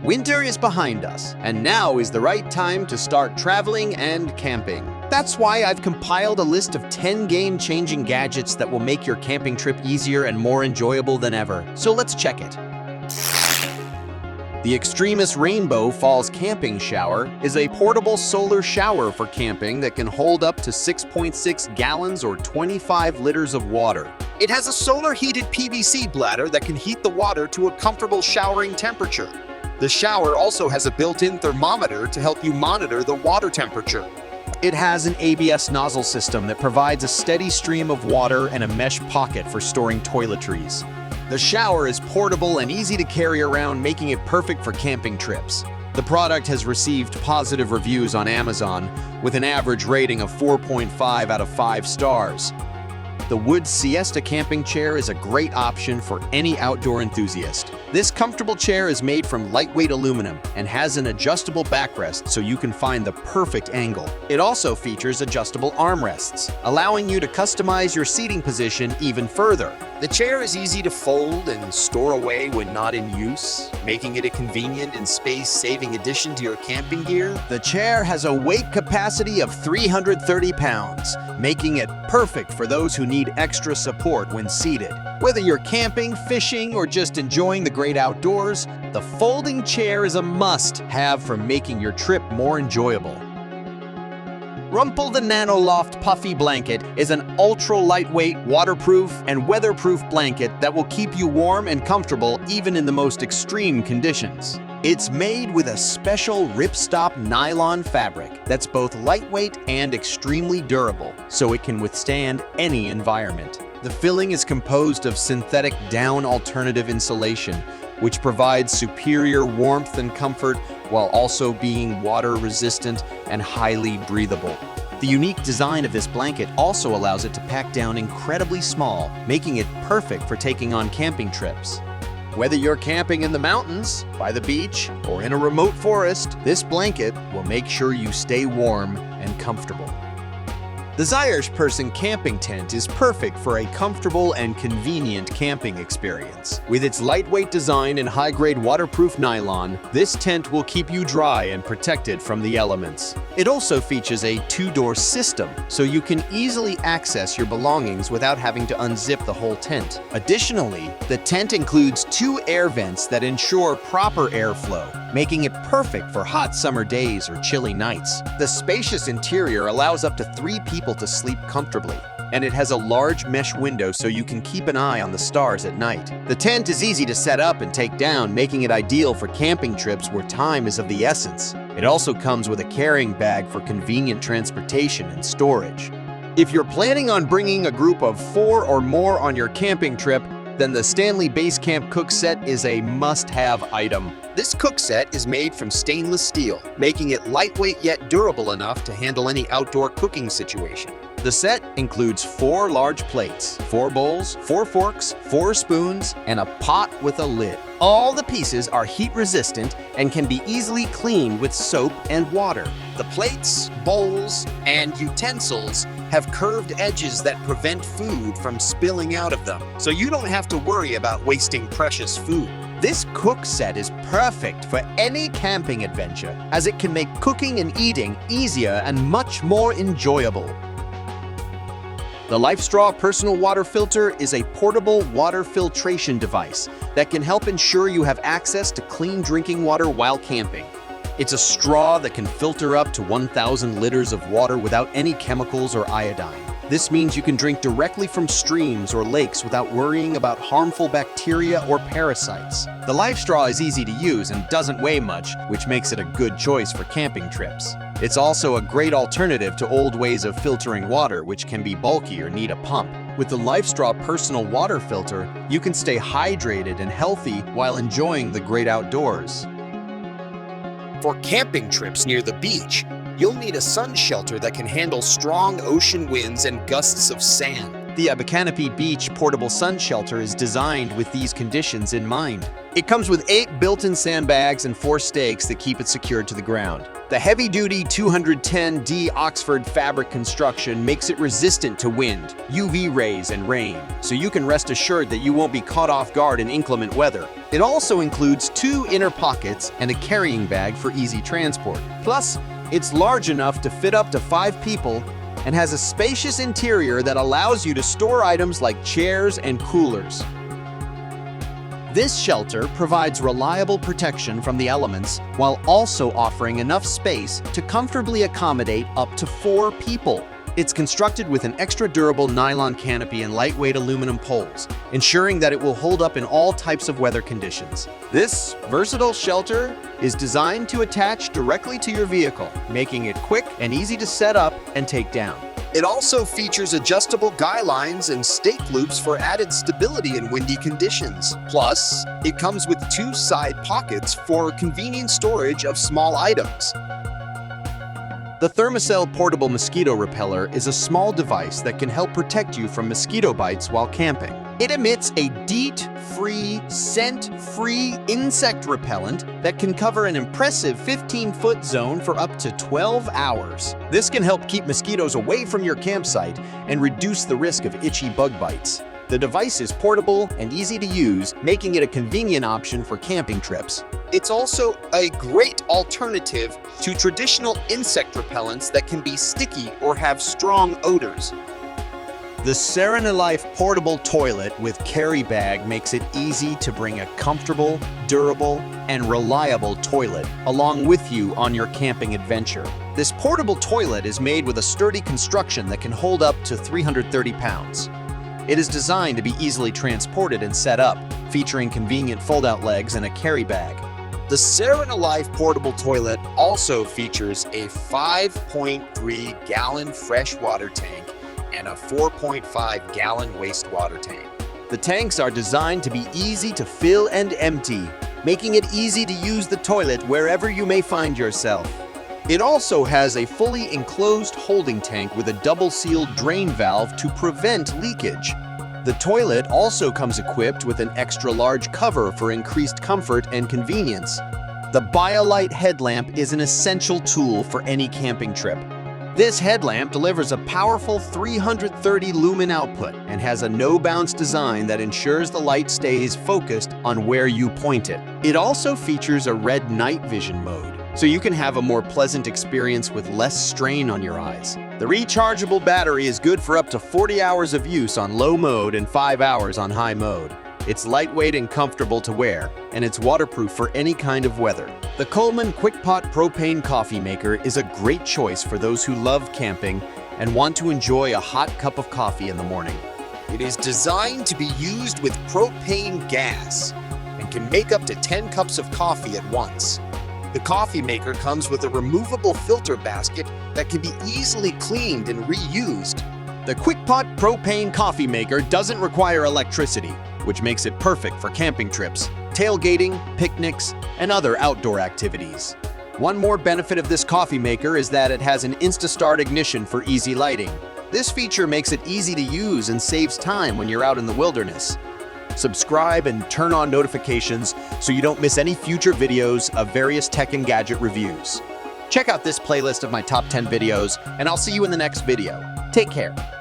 Winter is behind us, and now is the right time to start traveling and camping. That's why I've compiled a list of 10 game-changing gadgets that will make your camping trip easier and more enjoyable than ever. So let's check it. The Extremus Rainbow Falls Camping Shower is a portable solar shower for camping that can hold up to 6.6 gallons or 25 liters of water. It has a solar-heated PVC bladder that can heat the water to a comfortable showering temperature. The shower also has a built-in thermometer to help you monitor the water temperature. It has an ABS nozzle system that provides a steady stream of water and a mesh pocket for storing toiletries. The shower is portable and easy to carry around, making it perfect for camping trips. The product has received positive reviews on Amazon, with an average rating of 4.5 out of 5 stars. The wood Siesta camping chair is a great option for any outdoor enthusiast. This comfortable chair is made from lightweight aluminum and has an adjustable backrest so you can find the perfect angle. It also features adjustable armrests, allowing you to customize your seating position even further. The chair is easy to fold and store away when not in use, making it a convenient and space-saving addition to your camping gear. The chair has a weight capacity of 330 pounds, making it perfect for those who need extra support when seated. Whether you're camping, fishing, or just enjoying the great outdoors, the folding chair is a must-have for making your trip more enjoyable. Rumpl the NanoLoft Puffy Blanket is an ultra-lightweight, waterproof, and weatherproof blanket that will keep you warm and comfortable even in the most extreme conditions. It's made with a special ripstop nylon fabric that's both lightweight and extremely durable, so it can withstand any environment. The filling is composed of synthetic down alternative insulation, which provides superior warmth and comfort while also being water-resistant and highly breathable. The unique design of this blanket also allows it to pack down incredibly small, making it perfect for taking on camping trips. Whether you're camping in the mountains, by the beach, or in a remote forest, this blanket will make sure you stay warm and comfortable. The Zyer's Person camping tent is perfect for a comfortable and convenient camping experience. With its lightweight design and high-grade waterproof nylon, this tent will keep you dry and protected from the elements. It also features a two-door system, so you can easily access your belongings without having to unzip the whole tent. Additionally, the tent includes 2 air vents that ensure proper airflow, making it perfect for hot summer days or chilly nights. The spacious interior allows up to 3 people to sleep comfortably, and it has a large mesh window so you can keep an eye on the stars at night. The tent is easy to set up and take down, making it ideal for camping trips where time is of the essence. It also comes with a carrying bag for convenient transportation and storage. If you're planning on bringing a group of 4 or more on your camping trip, then the Stanley Base Camp Cook Set is a must-have item. This cook set is made from stainless steel, making it lightweight yet durable enough to handle any outdoor cooking situation. The set includes 4 large plates, 4 bowls, 4 forks, 4 spoons, and a pot with a lid. All the pieces are heat-resistant and can be easily cleaned with soap and water. The plates, bowls, and utensils have curved edges that prevent food from spilling out of them, so you don't have to worry about wasting precious food. This cook set is perfect for any camping adventure, as it can make cooking and eating easier and much more enjoyable. The LifeStraw Personal Water Filter is a portable water filtration device that can help ensure you have access to clean drinking water while camping. It's a straw that can filter up to 1,000 liters of water without any chemicals or iodine. This means you can drink directly from streams or lakes without worrying about harmful bacteria or parasites. The LifeStraw is easy to use and doesn't weigh much, which makes it a good choice for camping trips. It's also a great alternative to old ways of filtering water, which can be bulky or need a pump. With the LifeStraw Personal Water Filter, you can stay hydrated and healthy while enjoying the great outdoors. For camping trips near the beach, you'll need a sun shelter that can handle strong ocean winds and gusts of sand. The Canopy Beach portable sun shelter is designed with these conditions in mind. It comes with 8 built-in sandbags and 4 stakes that keep it secured to the ground. The heavy-duty 210D Oxford fabric construction makes it resistant to wind, UV rays, and rain, so you can rest assured that you won't be caught off guard in inclement weather. It also includes 2 inner pockets and a carrying bag for easy transport. Plus, it's large enough to fit up to 5 people and has a spacious interior that allows you to store items like chairs and coolers. This shelter provides reliable protection from the elements while also offering enough space to comfortably accommodate up to 4 people. It's constructed with an extra durable nylon canopy and lightweight aluminum poles, ensuring that it will hold up in all types of weather conditions. This versatile shelter is designed to attach directly to your vehicle, making it quick and easy to set up and take down. It also features adjustable guy lines and stake loops for added stability in windy conditions. Plus, it comes with 2 side pockets for convenient storage of small items. The Thermacell Portable Mosquito Repeller is a small device that can help protect you from mosquito bites while camping. It emits a DEET-free, scent-free insect repellent that can cover an impressive 15-foot zone for up to 12 hours. This can help keep mosquitoes away from your campsite and reduce the risk of itchy bug bites. The device is portable and easy to use, making it a convenient option for camping trips. It's also a great alternative to traditional insect repellents that can be sticky or have strong odors. The Serenalife portable toilet with carry bag makes it easy to bring a comfortable, durable, and reliable toilet along with you on your camping adventure. This portable toilet is made with a sturdy construction that can hold up to 330 pounds. It is designed to be easily transported and set up, featuring convenient fold-out legs and a carry bag. The Serenalife portable toilet also features a 5.3-gallon freshwater tank and a 4.5-gallon wastewater tank. The tanks are designed to be easy to fill and empty, making it easy to use the toilet wherever you may find yourself. It also has a fully enclosed holding tank with a double-sealed drain valve to prevent leakage. The toilet also comes equipped with an extra-large cover for increased comfort and convenience. The BioLite headlamp is an essential tool for any camping trip. This headlamp delivers a powerful 330 lumen output and has a no-bounce design that ensures the light stays focused on where you point it. It also features a red night vision mode, so you can have a more pleasant experience with less strain on your eyes. The rechargeable battery is good for up to 40 hours of use on low mode and 5 hours on high mode. It's lightweight and comfortable to wear, and it's waterproof for any kind of weather. The Coleman QuickPot Propane Coffee Maker is a great choice for those who love camping and want to enjoy a hot cup of coffee in the morning. It is designed to be used with propane gas and can make up to 10 cups of coffee at once. The coffee maker comes with a removable filter basket that can be easily cleaned and reused. The QuickPot Propane Coffee Maker doesn't require electricity, which makes it perfect for camping trips, tailgating, picnics, and other outdoor activities. One more benefit of this coffee maker is that it has an InstaStart ignition for easy lighting. This feature makes it easy to use and saves time when you're out in the wilderness. Subscribe and turn on notifications so you don't miss any future videos of various tech and gadget reviews. Check out this playlist of my top 10 videos, and I'll see you in the next video. Take care.